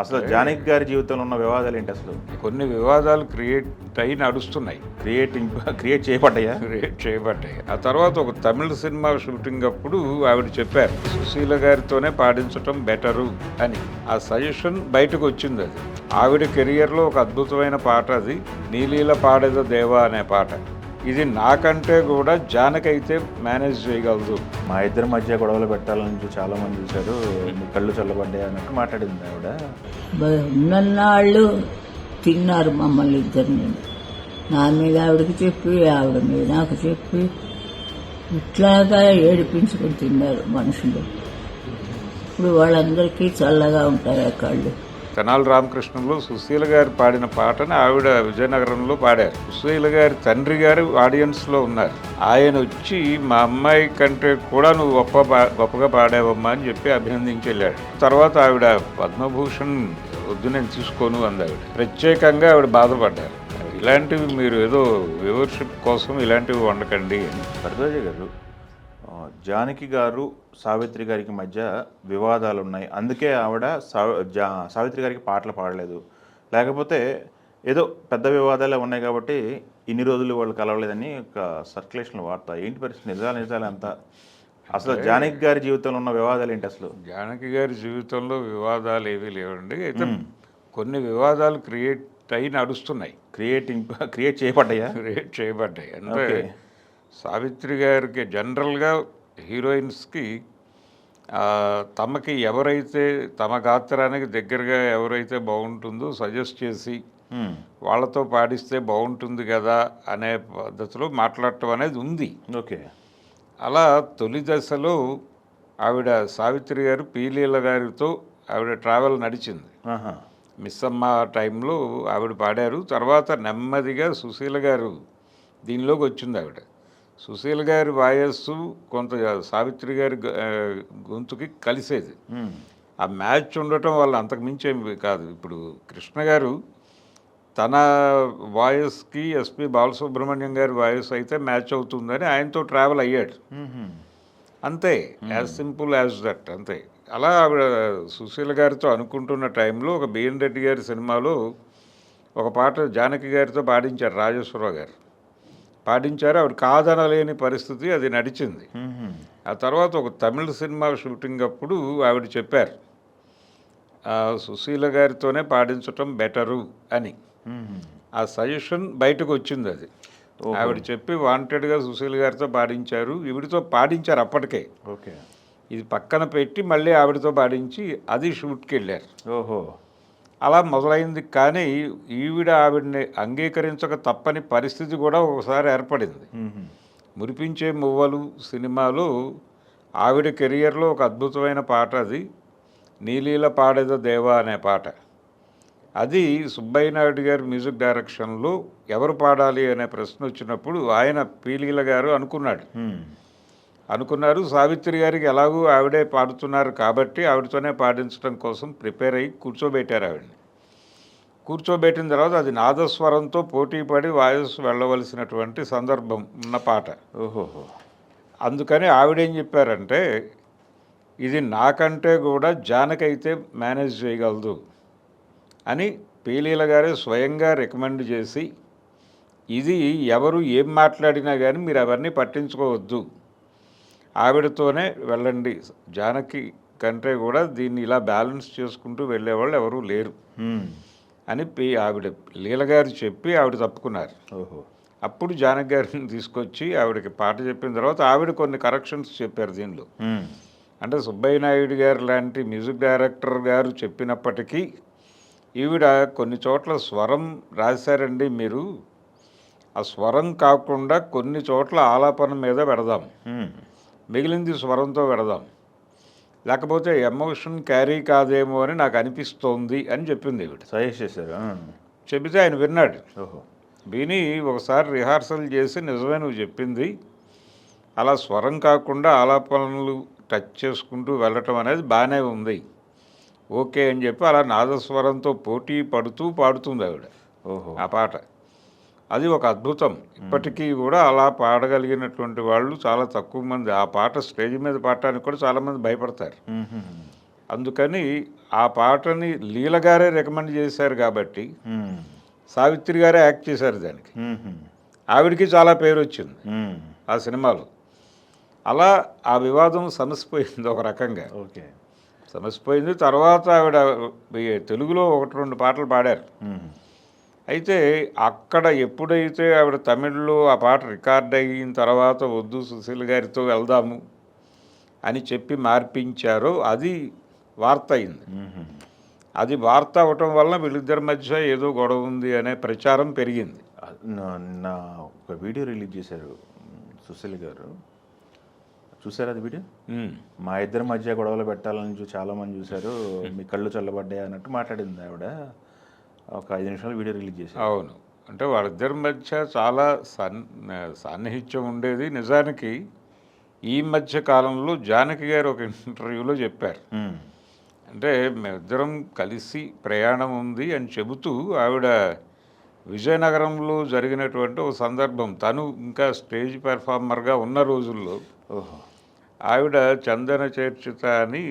అసలు జానకి గారి జీవితంలో ఉన్న వివాదాలు ఏంటి అసలు? కొన్ని వివాదాలు క్రియేట్ అయి నడుస్తున్నాయి. క్రియేట్ చేయబడ్డాయా? క్రియేట్ చేయబడ్డాయి. ఆ తర్వాత ఒక తమిళ సినిమా షూటింగ్ అప్పుడు ఆవిడ చెప్పారు, సుశీల గారితోనే పాడించటం బెటరు అని. ఆ సజెషన్ బయటకు వచ్చింది. అది ఆవిడ కెరియర్లో ఒక అద్భుతమైన పాట. అది నీలీల పాడేద దేవా అనే పాట. ఇది నాకంటే కూడా జానకైతే మేనేజ్ చేయగలదు. మా ఇద్దరి మధ్య గొడవలు పెట్టాలని చాలా మంది చూశారు, మీ కళ్ళు చల్లబడ్డాయి అన్నట్టు మాట్లాడింది ఆవిడ. ఉన్నన్నాళ్ళు తిన్నారు మమ్మల్ని ఇద్దరిని. నా మీద ఆవిడకి చెప్పి, ఆవిడ మీద నాకు చెప్పి, ఇట్లాగా ఏడిపించుకొని తిన్నారు మనుషులు. ఇప్పుడు వాళ్ళందరికీ చల్లగా ఉంటాయి ఆ కళ్ళు. తెనాలి రామకృష్ణంలో సుశీల గారు పాడిన పాటని ఆవిడ విజయనగరంలో పాడారు. సుశీల గారి తండ్రి గారు ఆడియన్స్లో ఉన్నారు. ఆయన వచ్చి మా అమ్మాయి కంటే కూడా నువ్వు గొప్పగా పాడావమ్మా అని చెప్పి అభినందించి వెళ్ళాడు. తర్వాత ఆవిడ పద్మభూషణ్ వద్దు నేను తీసుకోను అంది. ఆవిడ ప్రత్యేకంగా ఆవిడ బాధపడ్డారు. ఇలాంటివి మీరు ఏదో వ్యూవర్షిప్ కోసం ఇలాంటివి వండకండి అని. భరద్వాజ గారు, జానకి గారు సావిత్రి గారికి మధ్య వివాదాలు ఉన్నాయి, అందుకే ఆవిడ సావిత్రి గారికి పాటలు పాడలేదు, లేకపోతే ఏదో పెద్ద వివాదాలే ఉన్నాయి కాబట్టి ఇన్ని రోజులు వాళ్ళు కలవలేదని ఒక సర్క్యులేషన్ వార్త. ఏంటి పరిస్థితి? నిజాలు అంతా అసలు జానకి గారి జీవితంలో ఉన్న వివాదాలు ఏంటి అసలు? జానకి గారి జీవితంలో వివాదాలు ఏవీ లేవండి. అయితే కొన్ని వివాదాలు క్రియేట్ అయి నడుస్తున్నాయి. క్రియేట్ చేయబడ్డాయా? క్రియేట్ చేయబడ్డాయి. అంటే సావిత్రి గారికి జనరల్గా హీరోయిన్స్కి తమకి ఎవరైతే తమ గాత్రానికి దగ్గరగా ఎవరైతే బాగుంటుందో సజెస్ట్ చేసి వాళ్ళతో పాడిస్తే బాగుంటుంది కదా అనే పద్ధతిలో మాట్లాడటం అనేది ఉంది. ఓకే. అలా తొలి దశలో ఆవిడ సావిత్రి గారు పీలీల గారితో ఆవిడ ట్రావెల్ నడిచింది. మిస్సమ్మ టైంలో ఆవిడ పాడారు. తర్వాత నెమ్మదిగా సుశీల గారు దీనిలోకి వచ్చింది. ఆవిడ సుశీల గారి వాయస్సు కొంత సావిత్రి గారి గొంతుకి కలిసేది. ఆ మ్యాచ్ ఉండటం వల్ల అంతకుమించి ఏమి కాదు. ఇప్పుడు కృష్ణ గారు తన వాయస్కి ఎస్పి బాలసుబ్రహ్మణ్యం గారి వాయస్ అయితే మ్యాచ్ అవుతుందని ఆయనతో ట్రావెల్ అయ్యాడు. అంతే, యాజ్ సింపుల్ యాజ్ దట్. అంతే. అలా ఆవిడ సుశీల గారితో అనుకుంటున్న టైంలో ఒక బిఎన్ రెడ్డి గారి సినిమాలో ఒక పాట జానకి గారితో పాడించారు. రాజేశ్వరరావు గారు పాడించారు. ఆవిడ కాదనలేని పరిస్థితి, అది నడిచింది. ఆ తర్వాత ఒక తమిళ సినిమా షూటింగ్ అప్పుడు ఆవిడ చెప్పారు, సుశీల గారితోనే పాడించటం బెటరు అని. ఆ సజెషన్ బయటకు వచ్చింది. అది ఆవిడ చెప్పి వాంటెడ్గా సుశీల గారితో పాడించారు. ఈవిడితో పాడించారు అప్పటికే. ఓకే. ఇది పక్కన పెట్టి మళ్ళీ ఆవిడతో పాడించి అది షూట్కి వెళ్ళారు. ఓహో. అలా మొదలైంది. కానీ ఈవిడ ఆవిడని అంగీకరించక తప్పని పరిస్థితి కూడా ఒకసారి ఏర్పడింది. మురిపించే మువ్వలు సినిమాలో ఆవిడ కెరియర్లో ఒక అద్భుతమైన పాట. అది నీలీల పాడేద దేవా అనే పాట. అది సుబ్బయ్య నాయుడు గారి మ్యూజిక్ డైరెక్షన్లో ఎవరు పాడాలి అనే ప్రశ్న వచ్చినప్పుడు ఆయన పీలీల గారు అనుకున్నారు. సావిత్రి గారికి ఎలాగూ ఆవిడే పాడుతున్నారు కాబట్టి ఆవిడతోనే పాడించడం కోసం ప్రిపేర్ అయ్యి కూర్చోబెట్టారు. ఆవిడని కూర్చోబెట్టిన తర్వాత అది నాదస్వరంతో పోటీపడి వాయస్సు వెళ్ళవలసినటువంటి సందర్భం ఉన్న పాట. ఓహోహో. అందుకని ఆవిడేం చెప్పారంటే, ఇది నాకంటే కూడా జానకైతే మేనేజ్ చేయగలదు అని పీలీల గారే స్వయంగా రికమెండ్ చేసి, ఇది ఎవరు ఏం మాట్లాడినా కానీ మీరు అవన్నీ పట్టించుకోవద్దు, ఆవిడతోనే వెళ్ళండి, జానకి కంటే కూడా దీన్ని ఇలా బ్యాలెన్స్ చేసుకుంటూ వెళ్ళేవాళ్ళు ఎవరూ లేరు అని ఆవిడ లీలగారు చెప్పి ఆవిడ తప్పుకున్నారు. ఓహో. అప్పుడు జానకి గారిని తీసుకొచ్చి ఆవిడకి పాట చెప్పిన తర్వాత ఆవిడ కొన్ని కరెక్షన్స్ చెప్పారు దీనిలో. అంటే సుబ్బయ్య నాయుడు గారు లాంటి మ్యూజిక్ డైరెక్టర్ గారు చెప్పినప్పటికీ ఈవిడ కొన్ని చోట్ల స్వరం రాశారండి, మీరు ఆ స్వరం కాకుండా కొన్ని చోట్ల ఆలాపన మీద పెడదాం, మిగిలింది స్వరంతో పెడదాం, లేకపోతే ఎమోషన్ క్యారీ కాదేమో అని నాకు అనిపిస్తోంది అని చెప్పింది ఈవిడ. సజెస్ట్ చేశారు. చెబితే ఆయన విన్నాడు. ఓహో. విని ఒకసారి రిహార్సల్ చేసి నిజమే నువ్వు చెప్పింది, అలా స్వరం కాకుండా ఆలాపనలు టచ్ చేసుకుంటూ వెళ్ళటం అనేది బాగానే ఉంది, ఓకే అని చెప్పి అలా నాదస్వరంతో పోటీ పడుతూ పాడుతుంది ఆవిడ. ఓహో. ఆ పాట అది ఒక అద్భుతం. ఇప్పటికీ కూడా అలా పాడగలిగినటువంటి వాళ్ళు చాలా తక్కువ మంది. ఆ పాట స్టేజ్ మీద పాడటానికి కూడా చాలామంది భయపడతారు. అందుకని ఆ పాటని లీల గారే రికమెండ్ చేశారు కాబట్టి మ్మ్. సావిత్రి గారే యాక్ట్ చేశారు దానికి. మ్మ్. ఆవిడికి చాలా పేరు వచ్చింది మ్మ్. ఆ సినిమాలో. అలా ఆ వివాదం సమసిపోయింది ఒక రకంగా. ఓకే. సమసిపోయింది. తర్వాత ఆవిడ ఈ తెలుగులో 1-2 పాటలు పాడారు. మ్మ్. అయితే అక్కడ ఎప్పుడైతే ఆవిడ తమిళ్లో ఆ పాట రికార్డ్ అయిన తర్వాత వద్దు సుశీల్ గారితో వెళ్దాము అని చెప్పి మార్పించారో అది వార్త అయింది. మ్మ్. అది వార్త అవటం వలన వీళ్ళిద్దరి మధ్య ఏదో గొడవ ఉంది అనే ప్రచారం పెరిగింది. నా ఒక వీడియో రిలీజ్ చేశారు సుశీల్ గారు, చూసారా అది వీడియో? మా ఇద్దరి మధ్య గొడవలు పెట్టాలని చాలామంది చూశారు, మీ కళ్ళు చల్లబడ్డాయి అన్నట్టు మాట్లాడింది ఆవిడ. ఒక 5 నిమిషాలు వీడియో రిలీజ్ చేశారు. అవును, అంటే వాళ్ళిద్దరి మధ్య చాలా సాన్నిహిత్యం ఉండేది. నిజానికి ఈ మధ్య కాలంలో జానకి గారు ఒక ఇంటర్వ్యూలో చెప్పారు, మ్మ్. అంటే మేమిద్దరం కలిసి ప్రయాణం ఉంది అని చెబుతూ ఆవిడ విజయనగరంలో జరిగినటువంటి ఒక సందర్భం, తను ఇంకా స్టేజ్ పెర్ఫార్మర్గా ఉన్న రోజుల్లో ఓహో. ఆవిడ చందన చేర్చిత అని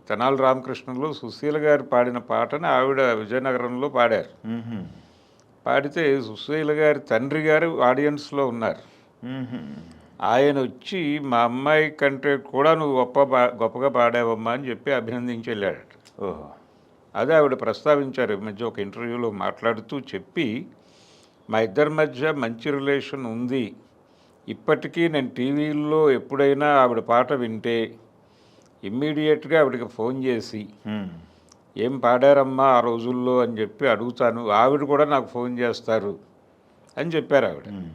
తెనాలి రామకృష్ణలో సుశీల గారు పాడిన పాటని ఆవిడ విజయనగరంలో పాడారు. మ్మ్. పాడితే సుశీల గారి తండ్రి గారు ఆడియన్స్లో ఉన్నారు. మ్మ్. ఆయన వచ్చి మా అమ్మాయి కంటే కూడా నువ్వు గొప్పగా పాడావమ్మా అని చెప్పి అభినందించి వెళ్ళాడట. ఓహో. అదే ఆవిడ ప్రస్తావించారు ఈ మధ్య ఒక ఇంటర్వ్యూలో మాట్లాడుతూ చెప్పి, మా ఇద్దరి మధ్య మంచి రిలేషన్ ఉంది, ఇప్పటికీ నేను టీవీల్లో ఎప్పుడైనా ఆవిడ పాట వింటే ఇమ్మీడియట్గా ఆవిడకి ఫోన్ చేసి మ్మ్. ఏం పాడారమ్మా ఆ రోజుల్లో అని చెప్పి అడుగుతాను, ఆవిడ కూడా నాకు ఫోన్ చేస్తారు అని చెప్పారు ఆవిడ. మ్మ్.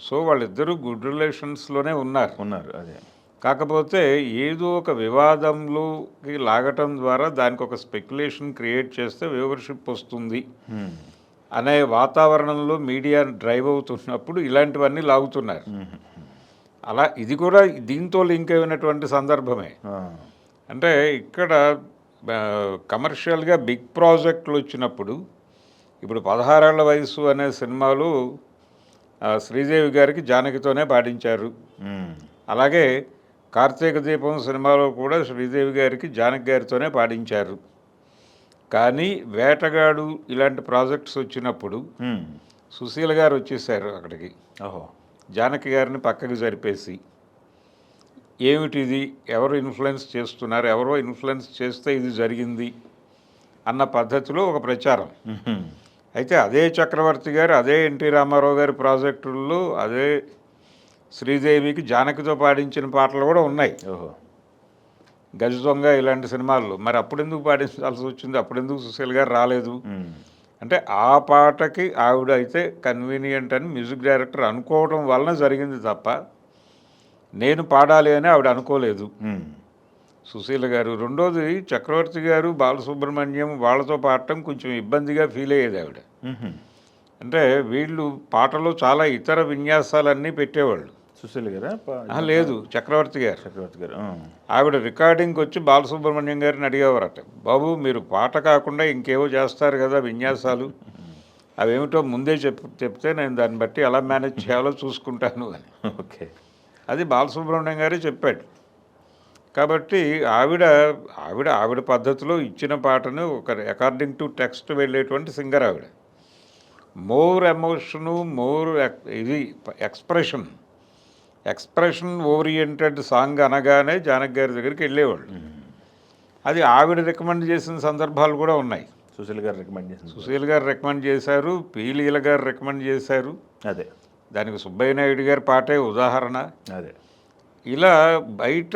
సో వాళ్ళిద్దరూ గుడ్ రిలేషన్స్లోనే ఉన్నారు. అదే. కాకపోతే ఏదో ఒక వివాదంలోకి లాగటం ద్వారా దానికి ఒక స్పెక్యులేషన్ క్రియేట్ చేస్తే వ్యూవర్షిప్ వస్తుంది మ్మ్. అనే వాతావరణంలో మీడియా డ్రైవ్ అవుతున్నప్పుడు ఇలాంటివన్నీ లాగుతున్నారు. మ్మ్. అలా ఇది కూడా దీంతో లింక్ అయినటువంటి సందర్భమే. ఆ. అంటే ఇక్కడ కమర్షియల్గా బిగ్ ప్రాజెక్టులు వచ్చినప్పుడు, ఇప్పుడు 16 ఏళ్ల వయసు అనే సినిమాలు శ్రీదేవి గారికి జానకితోనే పాడించారు. మ్మ్. అలాగే కార్తీక దీపం సినిమాలో కూడా శ్రీదేవి గారికి జానకి గారితోనే పాడించారు. కానీ వేటగాడు ఇలాంటి ప్రాజెక్ట్స్ వచ్చినప్పుడు మ్మ్. సుశీల గారు వచ్చేసారు అక్కడికి. ఓహో. జానకి గారిని పక్కకి జరిపేసి, ఏమిటిది, ఎవరు ఇన్ఫ్లుయెన్స్ చేస్తున్నారు, ఎవరో ఇన్ఫ్లుయెన్స్ చేస్తే ఇది జరిగింది అన్న పద్ధతిలో ఒక ప్రచారం. మ్మ్. అయితే అదే చక్రవర్తి గారు, అదే ఎన్టీ రామారావు గారి ప్రాజెక్టుల్లో అదే శ్రీదేవికి జానకితో పాడించిన పాటలు కూడా ఉన్నాయి. ఓహో. గజ దొంగ ఇలాంటి సినిమాల్లో. మరి అప్పుడెందుకు పాడించాల్సి వచ్చింది, అప్పుడెందుకు సుశీల్ గారు రాలేదు మ్మ్. అంటే ఆ పాటకి ఆవిడ అయితే కన్వీనియంట్ అని మ్యూజిక్ డైరెక్టర్ అనుకోవడం వలన జరిగింది తప్ప నేను పాడాలి అని ఆవిడ అనుకోలేదు మ్మ్. సుశీల గారు. రెండోది, చక్రవర్తి గారు, బాలసుబ్రహ్మణ్యం వాళ్ళతో పాడటం కొంచెం ఇబ్బందిగా ఫీల్ అయ్యేది ఆవిడ. మ్మ్. అంటే వీళ్ళు పాటలో చాలా ఇతర విన్యాసాలన్నీ పెట్టేవాళ్ళు. సుశీల్ గారా? లేదు, చక్రవర్తి గారు. చక్రవర్తి గారు. ఆవిడ రికార్డింగ్కి వచ్చి బాలసుబ్రహ్మణ్యం గారిని అడిగేవారట, బాబు మీరు పాట కాకుండా ఇంకేవో చేస్తారు కదా విన్యాసాలు, అవేమిటో ముందే చెప్తే నేను దాన్ని బట్టి ఎలా మేనేజ్ చేయాలో చూసుకుంటాను అని. ఓకే. అది బాలసుబ్రహ్మణ్యం గారే చెప్పాడు. కాబట్టి ఆవిడ ఆవిడ ఆవిడ పద్ధతిలో ఇచ్చిన పాటను ఒక అకార్డింగ్ టు టెక్స్ట్ వెళ్ళేటువంటి సింగర్ ఆవిడ. మోర్ ఎమోషను, మోర్ ఇది ఎక్స్ప్రెషన్ ఓరియంటెడ్ సాంగ్ అనగానే జానకి గారి దగ్గరికి వెళ్ళేవాళ్ళు. అది ఆవిడ రికమెండ్ చేసిన సందర్భాలు కూడా ఉన్నాయి. సుశీల్ గారు రికమెండ్ చేసింది. సుశీల్ గారు రికమెండ్ చేశారు, పీలీల గారు రికమెండ్ చేశారు. అదే. దానికి సుబ్బయ్య నాయుడు గారి పాటే ఉదాహరణ. అదే. ఇలా బయట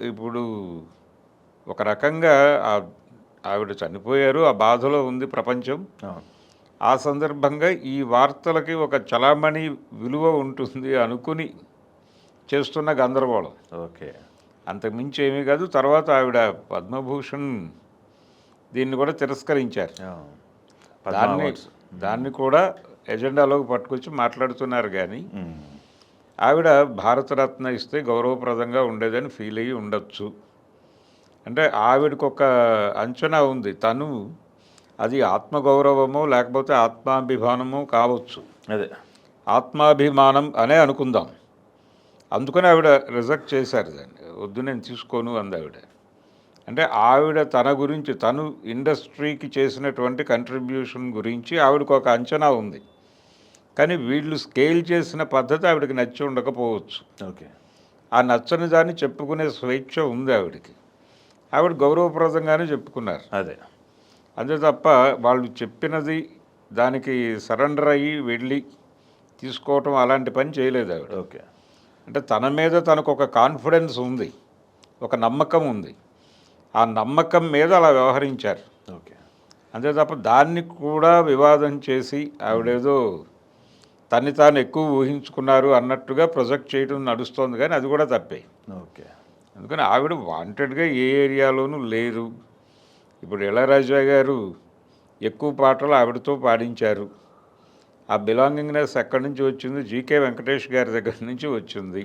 ఇప్పుడు ఒక రకంగా ఆవిడ చనిపోయారు, ఆ బాధలో ఉంది ప్రపంచం. ఆ సందర్భంగా ఈ వార్తలకి ఒక చలామణి విలువ ఉంటుంది అనుకుని చేస్తున్న గందరగోళం. ఓకే. అంతకుమించి ఏమీ కాదు. తర్వాత ఆవిడ పద్మభూషణ్ దీన్ని కూడా తిరస్కరించారు. దాన్ని కూడా ఎజెండాలోకి పట్టుకొచ్చి మాట్లాడుతున్నారు. కానీ ఆవిడ భారతరత్న ఇస్తే గౌరవప్రదంగా ఉండేదని ఫీల్ అయ్యి ఉండొచ్చు. అంటే ఆవిడకు ఒక అంచనా ఉంది, తను అది ఆత్మగౌరవమో లేకపోతే ఆత్మాభిమానమో కావచ్చు. అదే ఆత్మాభిమానం అనే అనుకుందాం. అందుకని ఆవిడ రిజెక్ట్ చేశారు దాన్ని. వద్దు నేను తీసుకోను అంది ఆవిడ. అంటే ఆవిడ తన గురించి తను ఇండస్ట్రీకి చేసినటువంటి కంట్రిబ్యూషన్ గురించి ఆవిడకు ఒక అంచనా ఉంది. కానీ వీళ్ళు స్కేల్ చేసిన పద్ధతి ఆవిడకి నచ్చి ఉండకపోవచ్చు. ఓకే. ఆ నచ్చని దాన్ని చెప్పుకునే స్వేచ్ఛ ఉంది ఆవిడకి. ఆవిడ గౌరవప్రదంగానే చెప్పుకున్నారు. అదే. అంతే తప్ప వాళ్ళు చెప్పినది దానికి సరెండర్ అయ్యి వెళ్ళి తీసుకోవటం అలాంటి పని చేయలేదు ఆవిడ. ఓకే. అంటే తన మీద తనకు ఒక కాన్ఫిడెన్స్ ఉంది, ఒక నమ్మకం ఉంది. ఆ నమ్మకం మీద అలా వ్యవహరించారు. ఓకే. అంతే తప్ప దాన్ని కూడా వివాదం చేసి ఆవిడేదో తన్ని తాను ఎక్కువ ఊహించుకున్నారు అన్నట్టుగా ప్రొజెక్ట్ చేయడం నడుస్తోంది, కానీ అది కూడా తప్పే. ఓకే. అందుకని ఆవిడ వాంటెడ్గా ఏ ఏరియాలోనూ లేరు. ఇప్పుడు ఇళయరాజా గారు ఎక్కువ పాటలు ఆవిడతో పాడించారు. ఆ బిలాంగింగ్నెస్ ఎక్కడి నుంచి వచ్చింది? జీకే వెంకటేష్ గారి దగ్గర నుంచి వచ్చింది.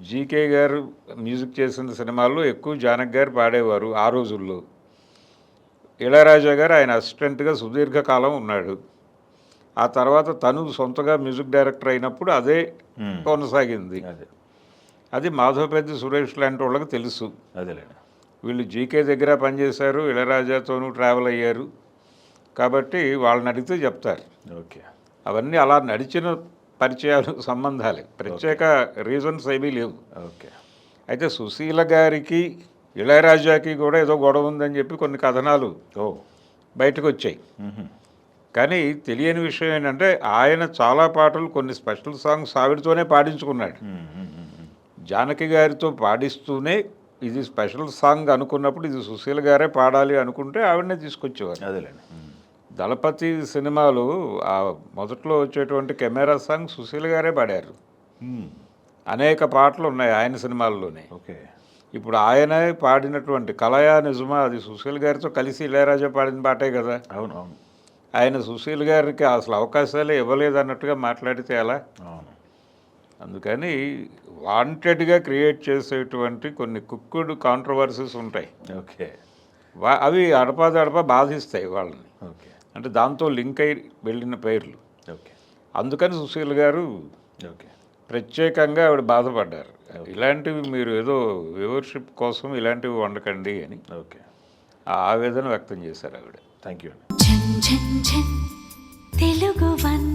జీకే గారు మ్యూజిక్ చేసిన సినిమాల్లో ఎక్కువ జానకి గారు పాడేవారు ఆ రోజుల్లో. ఇళయరాజా గారు ఆయన అసిస్టెంట్గా సుదీర్ఘకాలం ఉన్నాడు. ఆ తర్వాత తను సొంతగా మ్యూజిక్ డైరెక్టర్ అయినప్పుడు అదే కొనసాగింది. అది మాధవపెద్ది సురేష్ లాంటి వాళ్ళకి తెలుసు. అదేలేండి. వీళ్ళు జీకే దగ్గర పనిచేశారు, ఇళయరాజాతోనూ ట్రావెల్ అయ్యారు కాబట్టి వాళ్ళని అడిగితే చెప్తారు. ఓకే. అవన్నీ అలా నడిచిన పరిచయాలు, సంబంధాలే, ప్రత్యేక రీజన్స్ ఏమీ లేవు. ఓకే. అయితే సుశీల గారికి ఇళయరాజాకి కూడా ఏదో గొడవ ఉందని చెప్పి కొన్ని కథనాలు బయటకు వచ్చాయి. కానీ తెలియని విషయం ఏంటంటే ఆయన చాలా పాటలు, కొన్ని స్పెషల్ సాంగ్స్ ఆవిడతోనే పాడించుకున్నాడు. జానకి గారితో పాడిస్తూనే ఇది స్పెషల్ సాంగ్ అనుకున్నప్పుడు ఇది సుశీల గారే పాడాలి అనుకుంటే ఆవిడనే తీసుకొచ్చేవారు. అదేలేండి. దళపతి సినిమాలో ఆ మొదట్లో వచ్చేటువంటి కెమెరా సాంగ్ సుశీల గారే పాడారు. అనేక పాటలు ఉన్నాయి ఆయన సినిమాల్లోనే. ఓకే. ఇప్పుడు ఆయనే పాడినటువంటి కలయా నిజమా అది సుశీల్ గారితో కలిసి ఇళయరాజా పాడిన పాటే కదా. అవును. అవును. ఆయన సుశీల్ గారికి అసలు అవకాశాలే ఇవ్వలేదు అన్నట్టుగా మాట్లాడితే ఎలా? అవును. అందుకని వాంటెడ్గా క్రియేట్ చేసేటువంటి కొన్ని కుక్కుడు కాంట్రవర్సీస్ ఉంటాయి. ఓకే. అవి అడపా బాధిస్తాయి వాళ్ళని. ఓకే. అంటే దాంతో లింక్ అయి వెళ్ళిన పేర్లు. ఓకే. అందుకని సుశీల్ గారు ఓకే. ప్రత్యేకంగా ఆవిడ బాధపడ్డారు. ఇలాంటివి మీరు ఏదో వ్యూవర్షిప్ కోసం ఇలాంటివి వండకండి అని ఓకే ఆ ఆవేదన వ్యక్తం చేశారు ఆవిడ. Thank you. తెలుగు వన్